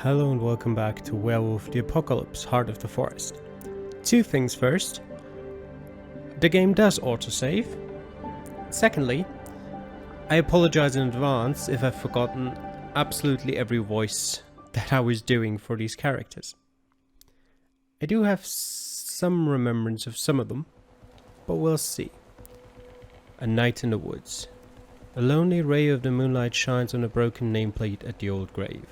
Hello and welcome back to Werewolf the Apocalypse, Heart of the Forest. Two things first. The game does autosave. Secondly, I apologize in advance if I've forgotten absolutely every voice that I was doing for these characters. I do have some remembrance of some of them, but we'll see. A night in the woods. A lonely ray of the moonlight shines on a broken nameplate at the old grave.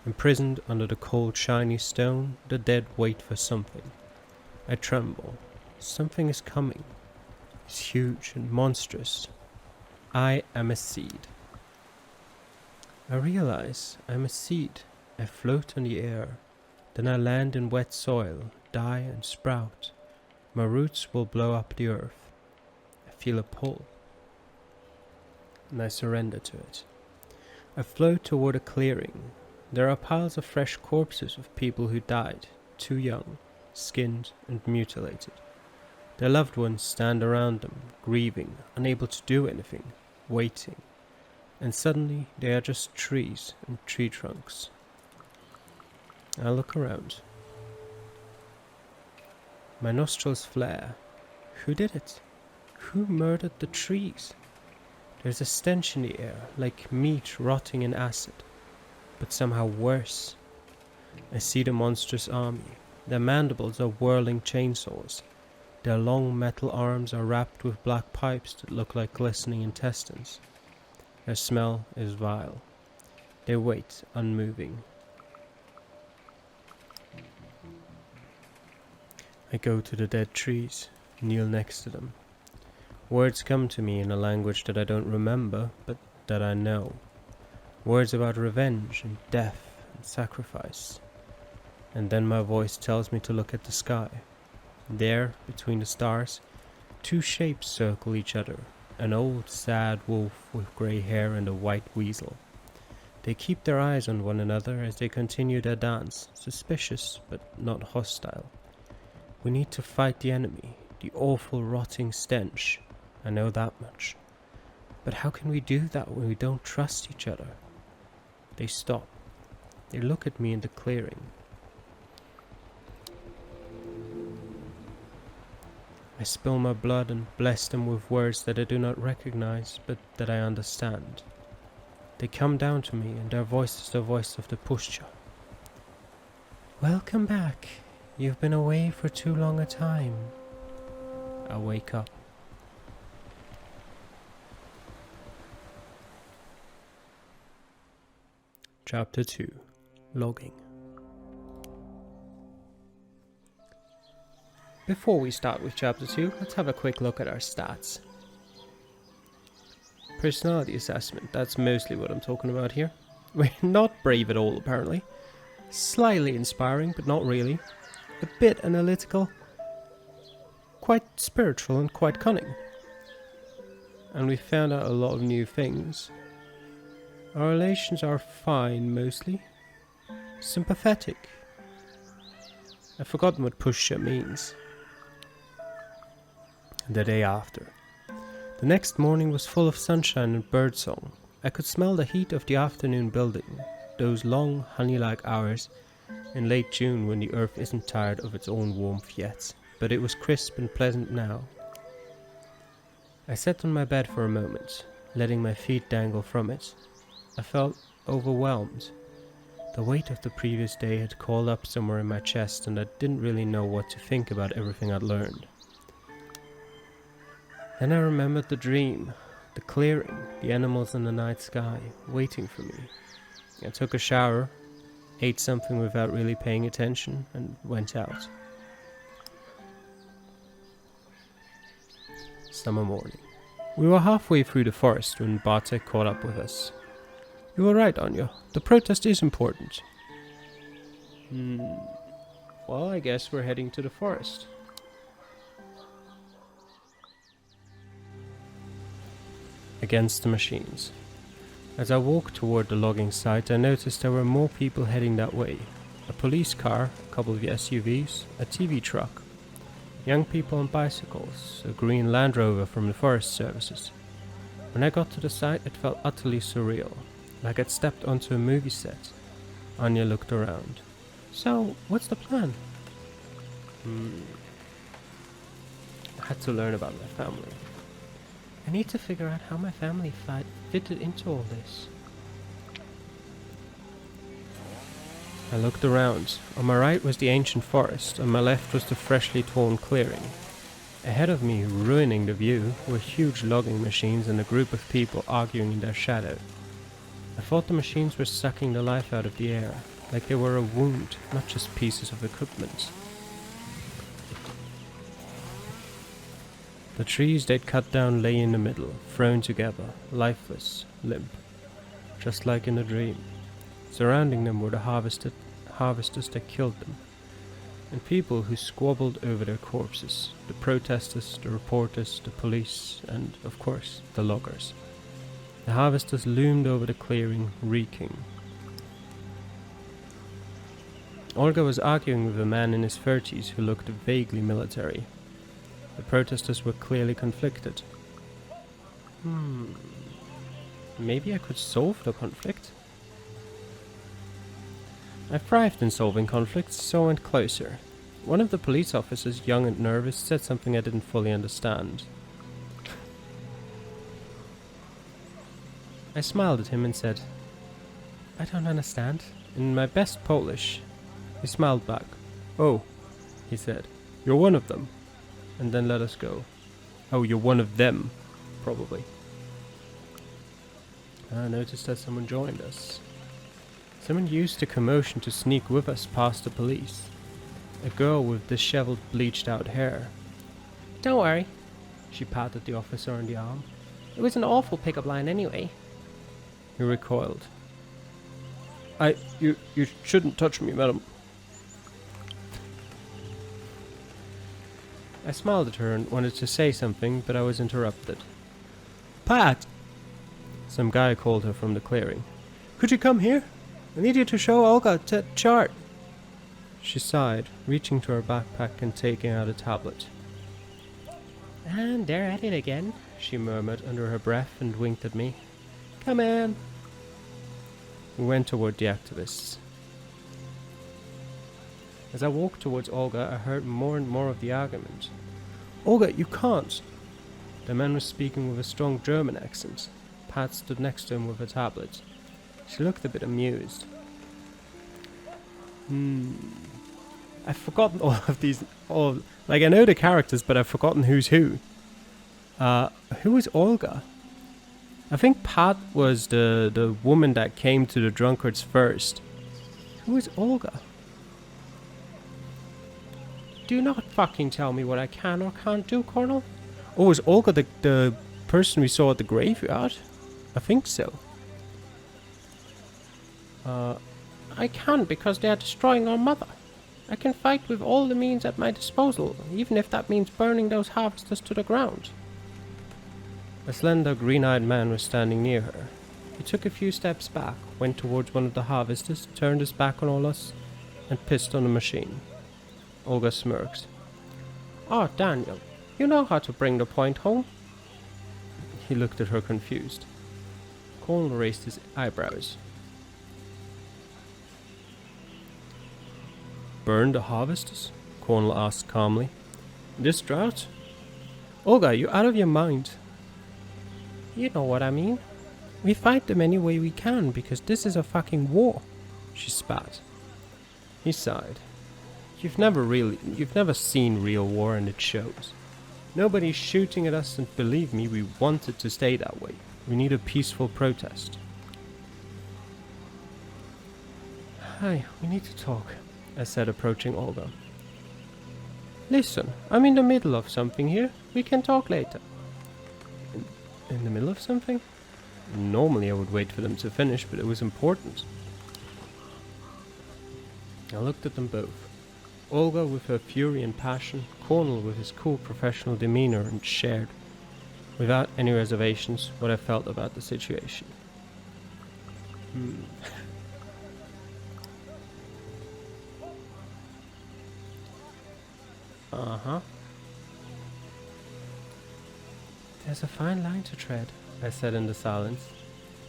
Imprisoned under the cold, shiny stone, the dead wait for something. I tremble. Something is coming. It's huge and monstrous. I am a seed. I realize I'm a seed. I float in the air. Then I land in wet soil, die and sprout. My roots will blow up the earth. I feel a pull. And I surrender to it. I float toward a clearing. There are piles of fresh corpses of people who died, too young, skinned and mutilated. Their loved ones stand around them, grieving, unable to do anything, waiting. And suddenly they are just trees and tree trunks. I look around. My nostrils flare. Who did it? Who murdered the trees? There's a stench in the air, like meat rotting in acid. But somehow worse. I see the monstrous army. Their mandibles are whirling chainsaws. Their long metal arms are wrapped with black pipes that look like glistening intestines. Their smell is vile. They wait, unmoving. I go to the dead trees, kneel next to them. Words come to me in a language that I don't remember, but that I know. Words about revenge and death and sacrifice. And then my voice tells me to look at the sky. There, between the stars, two shapes circle each other. An old, sad wolf with grey hair and a white weasel. They keep their eyes on one another as they continue their dance, suspicious but not hostile. We need to fight the enemy, the awful rotting stench. I know that much. But how can we do that when we don't trust each other? They stop. They look at me in the clearing. I spill my blood and bless them with words that I do not recognize, but that I understand. They come down to me, and their voice is the voice of the Pushcha. Welcome back. You've been away for too long a time. I wake up. Chapter 2. Logging. Before we start with Chapter 2, let's have a quick look at our stats. Personality assessment, that's mostly what I'm talking about here. We're not brave at all, apparently. Slightly inspiring, but not really. A bit analytical. Quite spiritual and quite cunning. And we found out a lot of new things. Our relations are fine, mostly. Sympathetic. I've forgotten what Pushcha means. The day after. The next morning was full of sunshine and birdsong. I could smell the heat of the afternoon building, those long, honey-like hours in late June when the earth isn't tired of its own warmth yet, but it was crisp and pleasant now. I sat on my bed for a moment, letting my feet dangle from it. I felt overwhelmed. The weight of the previous day had called up somewhere in my chest, and I didn't really know what to think about everything I'd learned. Then I remembered the dream, the clearing, the animals in the night sky, waiting for me. I took a shower, ate something without really paying attention, and went out. Summer morning. We were halfway through the forest when Bartek caught up with us. You were right, Anya. The protest is important. Well, I guess we're heading to the forest. Against the machines. As I walked toward the logging site, I noticed there were more people heading that way. A police car, a couple of SUVs, a TV truck. Young people on bicycles, a green Land Rover from the Forest Services. When I got to the site, it felt utterly surreal. like I'd stepped onto a movie set. Anya looked around. So, what's the plan? I had to learn about my family. I need to figure out how my family fitted into all this. I looked around. On my right was the ancient forest, on my left was the freshly torn clearing. Ahead of me, ruining the view, were huge logging machines and a group of people arguing in their shadow. I thought the machines were sucking the life out of the air, like they were a wound, not just pieces of equipment. The trees they'd cut down lay in the middle, thrown together, lifeless, limp, just like in a dream. Surrounding them were the harvesters that killed them, and people who squabbled over their corpses, the protesters, the reporters, the police, and, of course, the loggers. The harvesters loomed over the clearing, reeking. Olga was arguing with a man in his 30s who looked vaguely military. The protesters were clearly conflicted. Maybe I could solve the conflict? I thrived in solving conflicts, so I went closer. One of the police officers, young and nervous, said something I didn't fully understand. I smiled at him and said, I don't understand. In my best Polish. He smiled back. Oh, he said, you're one of them. And then let us go. Oh, you're one of them, probably. I noticed that someone joined us. Someone used the commotion to sneak with us past the police. A girl with disheveled, bleached-out hair. Don't worry, she patted the officer on the arm. It was an awful pick-up line anyway. He recoiled. You shouldn't touch me, madam. I smiled at her and wanted to say something, but I was interrupted. Pat! Some guy called her from the clearing. Could you come here? I need you to show Olga the chart. She sighed, reaching to her backpack and taking out a tablet. And they're at it again, she murmured under her breath and winked at me. Come in. We went toward the activists. As I walked towards Olga, I heard more and more of the argument. Olga, you can't. The man was speaking with a strong German accent. Pat stood next to him with a tablet. She looked a bit amused. I've forgotten all of these. I know the characters, but I've forgotten who's who. Who is Olga? I think Pat was the woman that came to the drunkards first. Who is Olga? Do not fucking tell me what I can or can't do, Colonel. Oh, is Olga the person we saw at the graveyard? I think so. I can't because they are destroying our mother. I can fight with all the means at my disposal, even if that means burning those harvesters to the ground. A slender, green-eyed man was standing near her. He took a few steps back, went towards one of the harvesters, turned his back on all us, and pissed on the machine. Olga smirked. Oh, Daniel, you know how to bring the point home. He looked at her confused. Colonel raised his eyebrows. Burn the harvesters? Colonel asked calmly. This drought? Olga, you're out of your mind. You know what I mean. We fight them any way we can because this is a fucking war. She spat. He sighed. You've never seen real war and it shows. Nobody's shooting at us and believe me, we want it to stay that way. We need a peaceful protest. Hi, we need to talk, I said, approaching Olga. Listen, I'm in the middle of something here. We can talk later. In the middle of something? Normally I would wait for them to finish, but it was important. I looked at them both. Olga with her fury and passion, Cornel with his cool professional demeanor, and shared, without any reservations, what I felt about the situation. There's a fine line to tread, I said in the silence.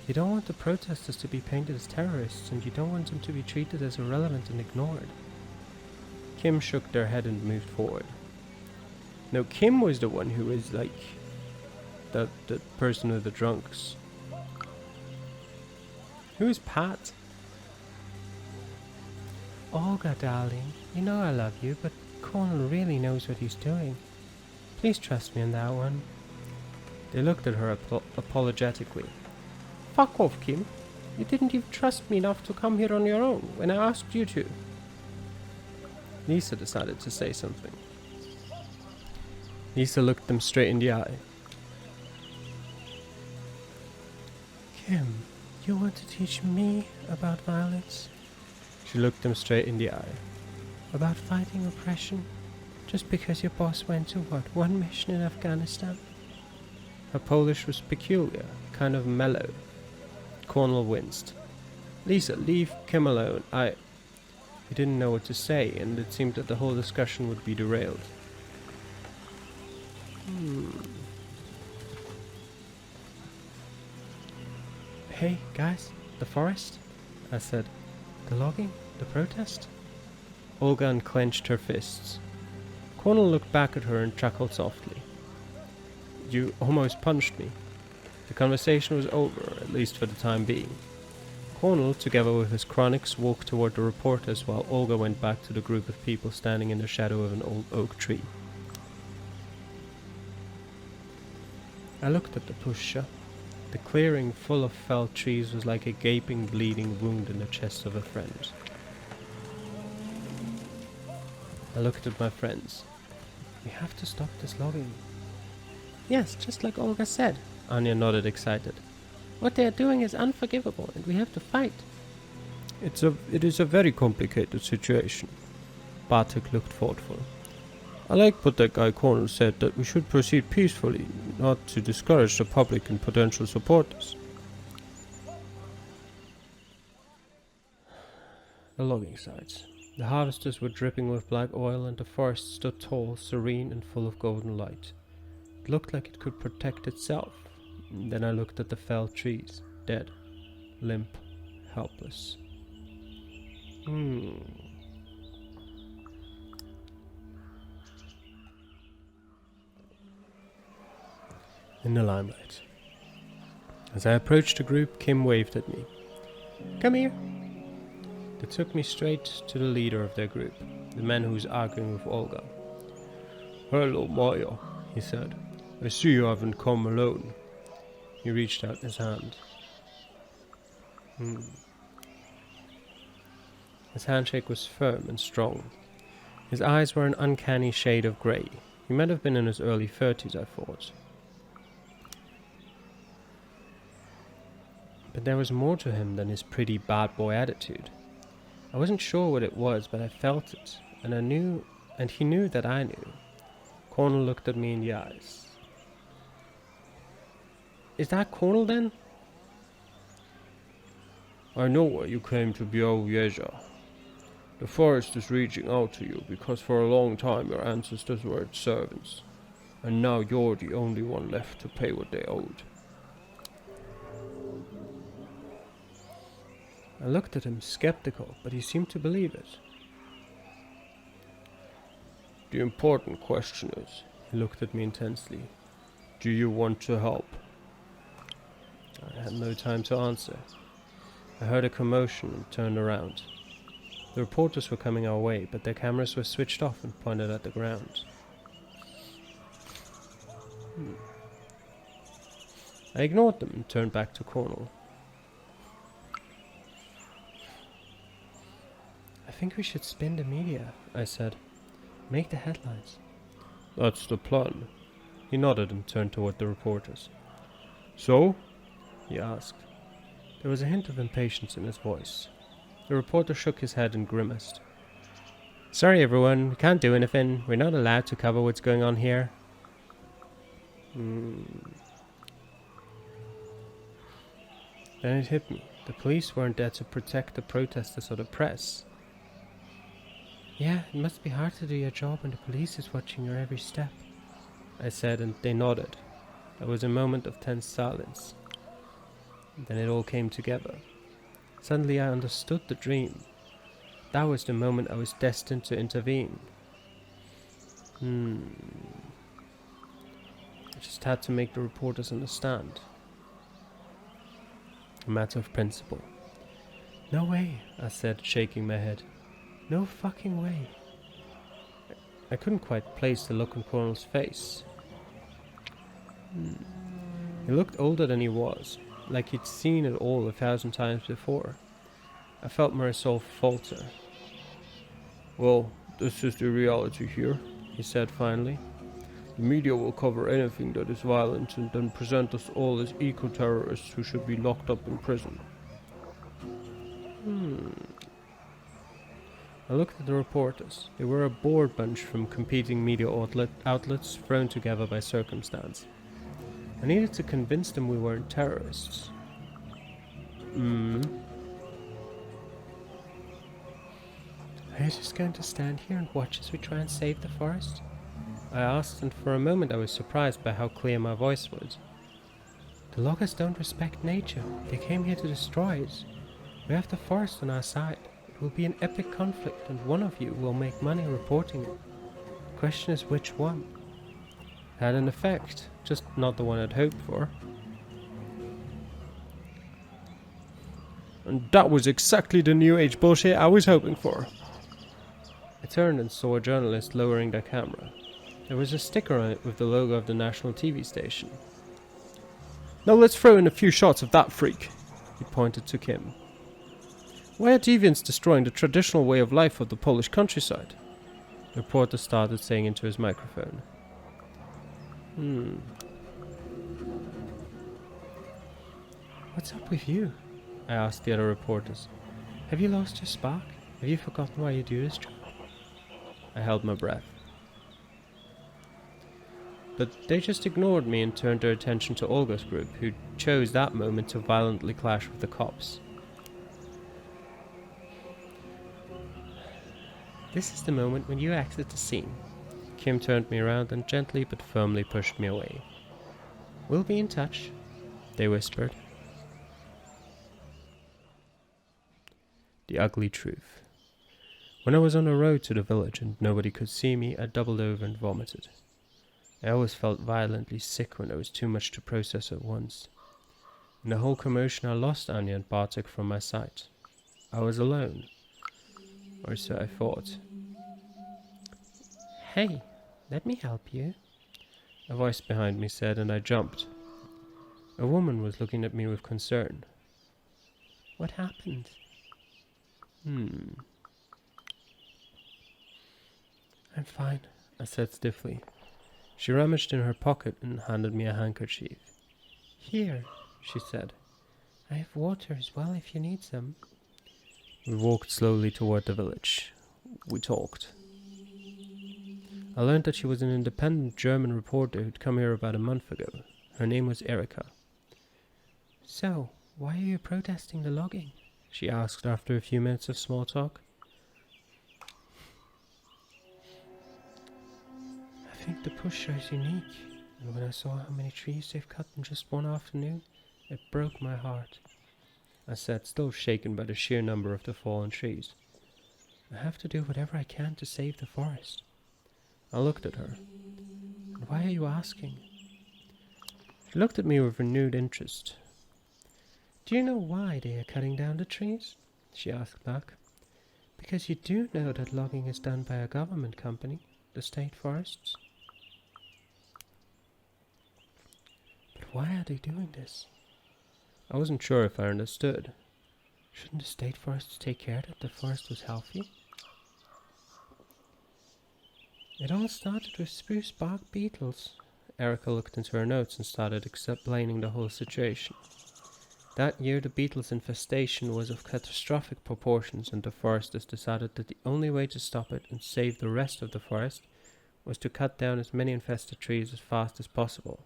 You don't want the protesters to be painted as terrorists, and you don't want them to be treated as irrelevant and ignored. Kim shook their head and moved forward. No, Kim was the one who was like the person with the drunks. Who is Pat? Olga, darling, you know I love you, but Cornel really knows what he's doing. Please trust me on that one. They looked at her apologetically. Fuck off, Kim. You didn't even trust me enough to come here on your own when I asked you to. Lisa decided to say something. Lisa looked them straight in the eye. Kim, you want to teach me about violence? She looked them straight in the eye. About fighting oppression? Just because your boss went to what, one mission in Afghanistan? Her Polish was peculiar, kind of mellow. Cornel winced. Lisa, leave Kim alone. He didn't know what to say, and it seemed that the whole discussion would be derailed. Hey, guys, the forest? I said. The logging? The protest? Olga unclenched her fists. Cornel looked back at her and chuckled softly. You almost punched me. The conversation was over, at least for the time being. Cornel, together with his chronics, walked toward the reporters while Olga went back to the group of people standing in the shadow of an old oak tree. I looked at the pusher. The clearing full of felled trees was like a gaping, bleeding wound in the chest of a friend. I looked at my friends. We have to stop this logging. Yes, just like Olga said. Anya nodded, excited. What they are doing is unforgivable, and we have to fight. It is a very complicated situation. Bartek looked thoughtful. I like what that guy Cornel said, that we should proceed peacefully, not to discourage the public and potential supporters. The logging sites. The harvesters were dripping with black oil, and the forest stood tall, serene, and full of golden light. It looked like it could protect itself. Then I looked at the felled trees, dead, limp, helpless. In the limelight. As I approached the group, Kim waved at me. Come here. They took me straight to the leader of their group, the man who was arguing with Olga. Hello, Maya, he said. I see you haven't come alone. He reached out his hand. His handshake was firm and strong. His eyes were an uncanny shade of grey. He might have been in his early 30s, I thought. But there was more to him than his pretty bad boy attitude. I wasn't sure what it was, but I felt it, and I knew, and he knew that I knew. Cornel looked at me in the eyes. Is that Cornel then? I know why you came to Białowieża. The forest is reaching out to you because for a long time your ancestors were its servants, and now you're the only one left to pay what they owed. I looked at him, skeptical, but he seemed to believe it. The important question is, he looked at me intensely, do you want to help? I had no time to answer. I heard a commotion and turned around. The reporters were coming our way, but their cameras were switched off and pointed at the ground. I ignored them and turned back to Cornel. I think we should spin the media, I said. Make the headlines. That's the plan. He nodded and turned toward the reporters. So? He asked. There was a hint of impatience in his voice. The reporter shook his head and grimaced. Sorry everyone, we can't do anything. We're not allowed to cover what's going on here. Then it hit me. The police weren't there to protect the protesters or the press. Yeah, it must be hard to do your job when the police is watching your every step, I said, and they nodded. There was a moment of tense silence. Then it all came together. Suddenly I understood the dream. That was the moment I was destined to intervene. I just had to make the reporters understand. A matter of principle. No way, I said, shaking my head. No fucking way. I couldn't quite place the look on Cornell's face. He looked older than he was, like he'd seen it all 1,000 times before. I felt my resolve falter. Well, this is the reality here, he said finally. The media will cover anything that is violent and then present us all as eco-terrorists who should be locked up in prison. I looked at the reporters. They were a bored bunch from competing media outlets thrown together by circumstance. I needed to convince them we weren't terrorists. Are you just going to stand here and watch as we try and save the forest? I asked, and for a moment I was surprised by how clear my voice was. The loggers don't respect nature. They came here to destroy it. We have the forest on our side. It will be an epic conflict, and one of you will make money reporting it. The question is which one. It had an effect, just not the one I'd hoped for. And that was exactly the new age bullshit I was hoping for. I turned and saw a journalist lowering their camera. There was a sticker on it with the logo of the national TV station. Now let's throw in a few shots of that freak, he pointed to Kim. Why are deviants destroying the traditional way of life of the Polish countryside? The reporter started saying into his microphone. What's up with you? I asked the other reporters. Have you lost your spark? Have you forgotten why you do this job? I held my breath. But they just ignored me and turned their attention to Olga's group, who chose that moment to violently clash with the cops. This is the moment when you exit the scene. Kim turned me around and gently but firmly pushed me away. We'll be in touch, they whispered. The ugly truth. When I was on the road to the village and nobody could see me, I doubled over and vomited. I always felt violently sick when there was too much to process at once. In the whole commotion I lost Anya and Bartek from my sight. I was alone. Or so I thought. Hey, let me help you, a voice behind me said, and I jumped. A woman was looking at me with concern. What happened? I'm fine, I said stiffly. She rummaged in her pocket and handed me a handkerchief. Here, she said. I have water as well if you need some. We walked slowly toward the village. We talked. I learned that she was an independent German reporter who'd come here about a month ago. Her name was Erika. So, why are you protesting the logging? She asked after a few minutes of small talk. I think the push shows unique, and when I saw how many trees they've cut in just one afternoon, it broke my heart. I said, still shaken by the sheer number of the fallen trees. I have to do whatever I can to save the forest. I looked at her. And why are you asking? She looked at me with renewed interest. Do you know why they are cutting down the trees? She asked back. Because you do know that logging is done by a government company, the state forests. But why are they doing this? I wasn't sure if I understood. Shouldn't the state forests take care that the forest was healthy? It all started with spruce bark beetles. Erika looked into her notes and started explaining the whole situation. That year the beetles' infestation was of catastrophic proportions, and the foresters decided that the only way to stop it and save the rest of the forest was to cut down as many infested trees as fast as possible.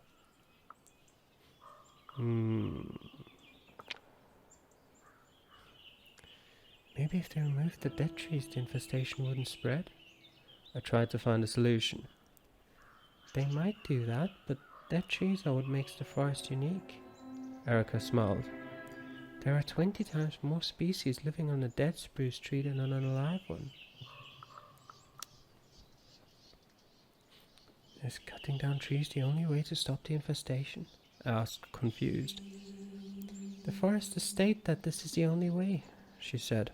Maybe if they removed the dead trees, the infestation wouldn't spread? I tried to find a solution. They might do that, but dead trees are what makes the forest unique. Erika smiled. There are 20 times more species living on a dead spruce tree than on an alive one. Is cutting down trees the only way to stop the infestation? I asked, confused. The foresters state that this is the only way, she said.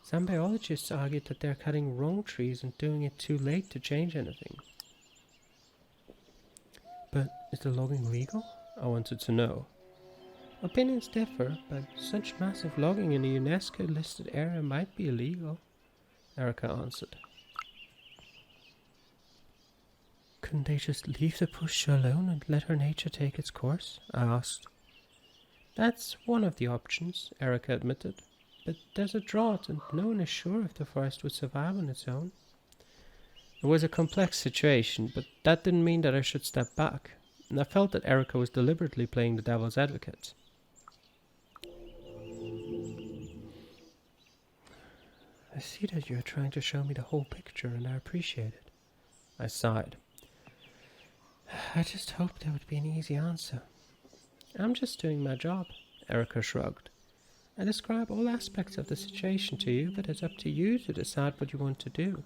Some biologists argued that they're cutting wrong trees and doing it too late to change anything. But is the logging legal? I wanted to know. Opinions differ, but such massive logging in a UNESCO-listed area might be illegal, Erica answered. Couldn't they just leave the bush alone and let her nature take its course? I asked. That's one of the options, Erica admitted. But there's a drought and no one is sure if the forest would survive on its own. It was a complex situation, but that didn't mean that I should step back, and I felt that Erica was deliberately playing the devil's advocate. I see that you're trying to show me the whole picture, and I appreciate it. I sighed. I just hoped there would be an easy answer. I'm just doing my job, Erica shrugged. I describe all aspects of the situation to you, but it's up to you to decide what you want to do.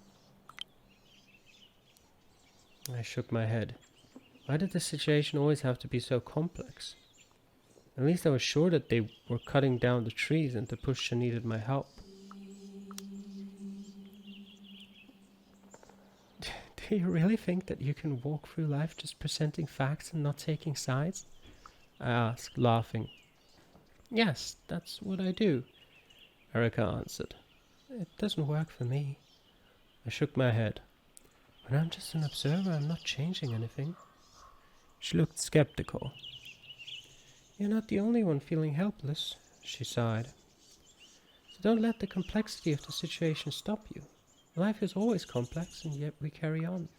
I shook my head. Why did the situation always have to be so complex? At least I was sure that they were cutting down the trees and the pusher needed my help. Do you really think that you can walk through life just presenting facts and not taking sides? I asked, laughing. Yes, that's what I do, Erica answered. It doesn't work for me. I shook my head. When I'm just an observer, I'm not changing anything. She looked skeptical. You're not the only one feeling helpless, she sighed. So don't let the complexity of the situation stop you. Life is always complex, and yet we carry on.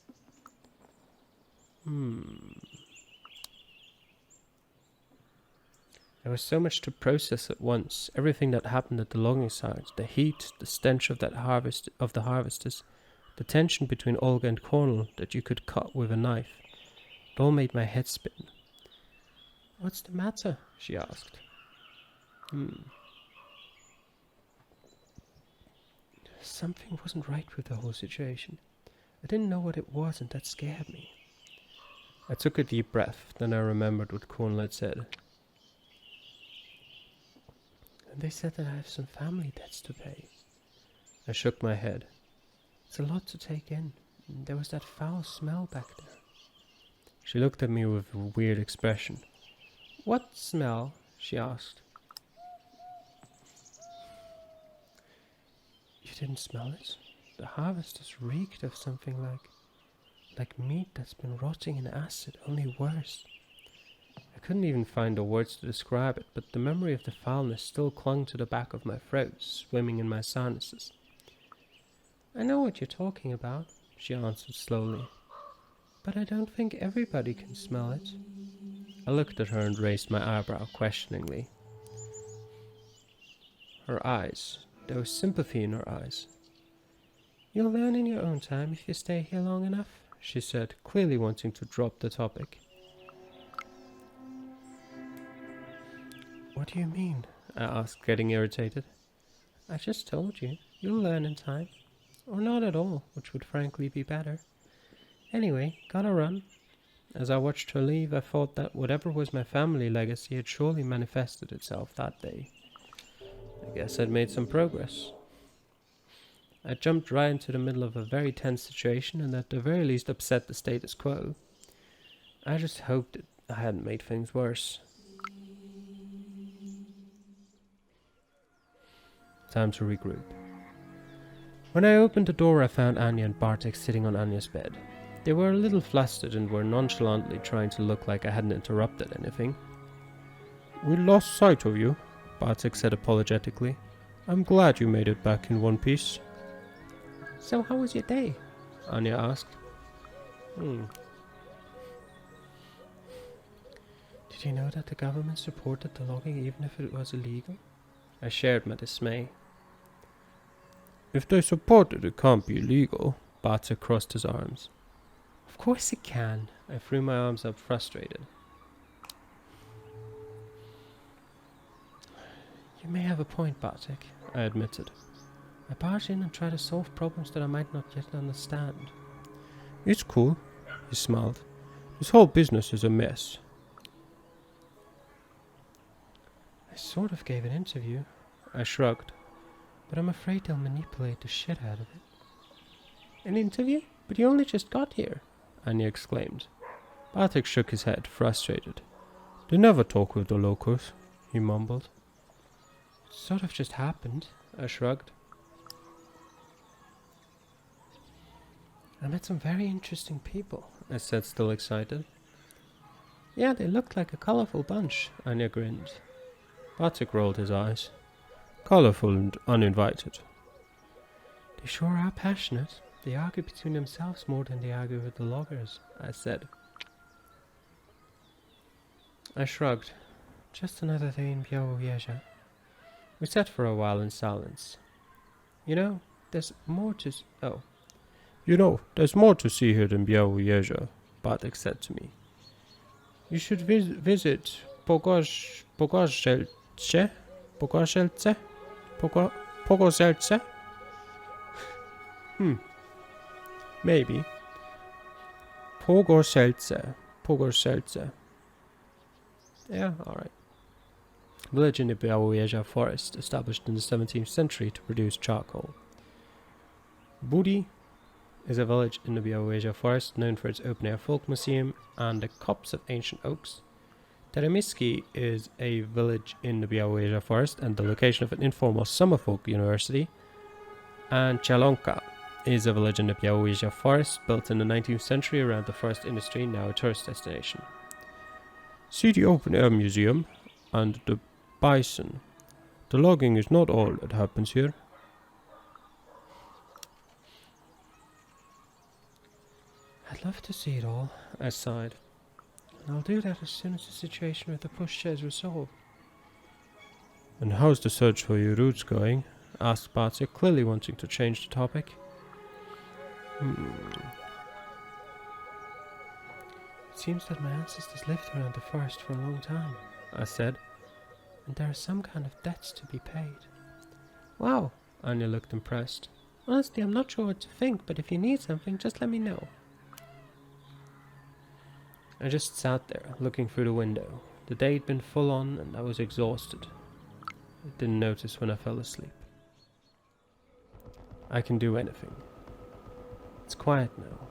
There was so much to process at once. Everything that happened at the logging site, the heat, the stench of the harvesters, the tension between Olga and Cornel that you could cut with a knife. It all made my head spin. What's the matter? She asked. Something wasn't right with the whole situation. I didn't know what it was, and that scared me. I took a deep breath, then I remembered what Cornel had said. And they said that I have some family debts to pay. I shook my head. It's a lot to take in. There was that foul smell back there. She looked at me with a weird expression. What smell? She asked. You didn't smell it? The harvesters reeked of something like meat that's been rotting in acid, only worse. I couldn't even find the words to describe it, but the memory of the foulness still clung to the back of my throat, swimming in my sinuses. I know what you're talking about, she answered slowly, but I don't think everybody can smell it. I looked at her and raised my eyebrow questioningly. Her eyes. There was sympathy in her eyes. You'll learn in your own time if you stay here long enough, she said, clearly wanting to drop the topic. What do you mean? I asked, getting irritated. I just told you. You'll learn in time. Or not at all, which would frankly be better. Anyway, gotta run. As I watched her leave, I thought that whatever was my family legacy had surely manifested itself that day. I guess I'd made some progress. I jumped right into the middle of a very tense situation and at the very least upset the status quo. I just hoped that I hadn't made things worse. Time to regroup. When I opened the door, I found Anya and Bartek sitting on Anya's bed. They were a little flustered and were nonchalantly trying to look like I hadn't interrupted anything. We lost sight of you, Bartek said apologetically. I'm glad you made it back in one piece. So how was your day? Anya asked. Did you know that the government supported the logging even if it was illegal? I shared my dismay. If they support it, it can't be illegal. Bartek crossed his arms. Of course it can. I threw my arms up, frustrated. You may have a point, Bartek, I admitted. I barge in and try to solve problems that I might not yet understand. It's cool, he smiled. This whole business is a mess. I sort of gave an interview, I shrugged, but I'm afraid they'll manipulate the shit out of it. An interview? But you only just got here, Anya exclaimed. Bartek shook his head, frustrated. They never talk with the locals, he mumbled. It sort of just happened, I shrugged. I met some very interesting people, I said, still excited. Yeah, they looked like a colourful bunch, Anya grinned. Bartek rolled his eyes. Colourful and uninvited. They sure are passionate. They argue between themselves more than they argue with the loggers, I said. I shrugged. Just another day in Białowieża. We sat for a while in silence. There's more to see here than Białowieża, Bartek said to me. You should visit Pogorzelce? Maybe. Pogorzelce. Yeah, alright. Village in the Białowieża forest, established in the 17th century to produce charcoal. Budi is a village in the Białowieża forest known for its open-air folk museum and the copse of ancient oaks. Teremiski is a village in the Białowieża forest and the location of an informal summer folk university. And Chalonka is a village in the Białowieża forest built in the 19th century around the forest industry, now a tourist destination. See the open-air museum and the bison. The logging is not all that happens here. I'd love to see it all, I sighed. And I'll do that as soon as the situation with the pushchair is resolved. And how's the search for your roots going? Asked Bartek, clearly wanting to change the topic. It seems that my ancestors lived around the forest for a long time, I said, and there are some kind of debts to be paid. Wow, Anya looked impressed. Honestly, I'm not sure what to think, but if you need something, just let me know. I just sat there, looking through the window. The day had been full on, and I was exhausted. I didn't notice when I fell asleep. I can do anything. It's quiet now,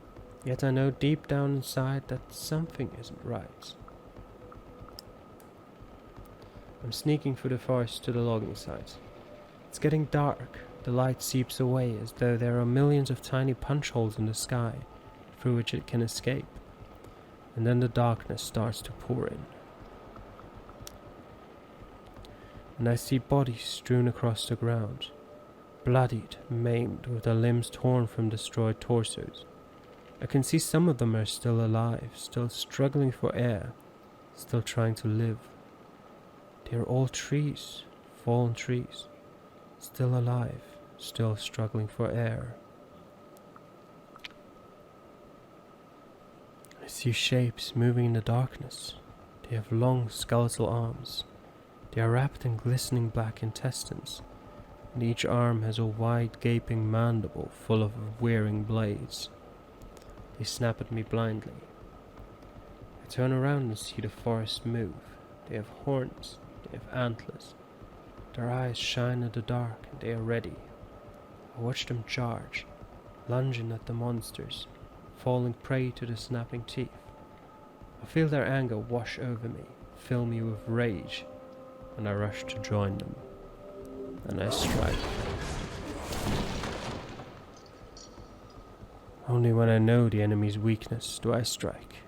yet I know deep down inside that something isn't right. I'm sneaking through the forest to the logging site. It's getting dark. The light seeps away as though there are millions of tiny punch holes in the sky through which it can escape. And then the darkness starts to pour in. And I see bodies strewn across the ground, bloodied, maimed, with their limbs torn from destroyed torsos. I can see some of them are still alive, still struggling for air, still trying to live. They are all trees, fallen trees, still alive, still struggling for air. I see shapes moving in the darkness. They have long skeletal arms. They are wrapped in glistening black intestines, and each arm has a wide gaping mandible full of whirring blades. They snap at me blindly. I turn around and see the forest move. They have horns, they have antlers. Their eyes shine in the dark, and they are ready. I watch them charge, lunging at the monsters, falling prey to the snapping teeth. I feel their anger wash over me, fill me with rage, and I rush to join them. And I strike. Only when I know the enemy's weakness do I strike.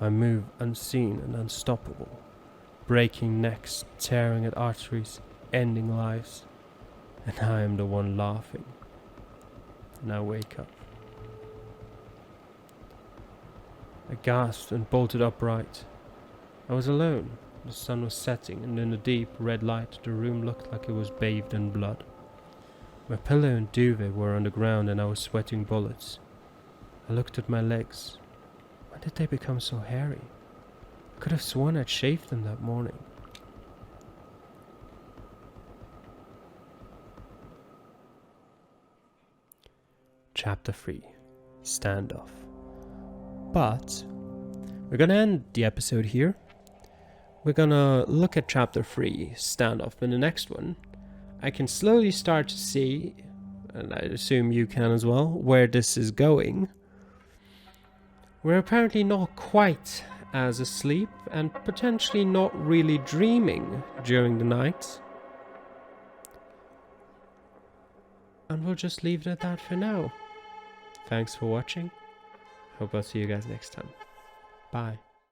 I move unseen and unstoppable, breaking necks, tearing at arteries, ending lives, and I am the one laughing. And I wake up. I gasped and bolted upright. I was alone. The sun was setting, and in the deep red light the room looked like it was bathed in blood. My pillow and duvet were on the ground, and I was sweating bullets. I looked at my legs. When did they become so hairy? I could have sworn I'd shaved them that morning. Chapter 3, Standoff. But we're gonna end the episode here. We're gonna look at Chapter 3, Standoff. In the next one, I can slowly start to see, and I assume you can as well, where this is going. We're apparently not quite as asleep and potentially not really dreaming during the night. And we'll just leave it at that for now. Thanks for watching. Hope I'll see you guys next time. Bye.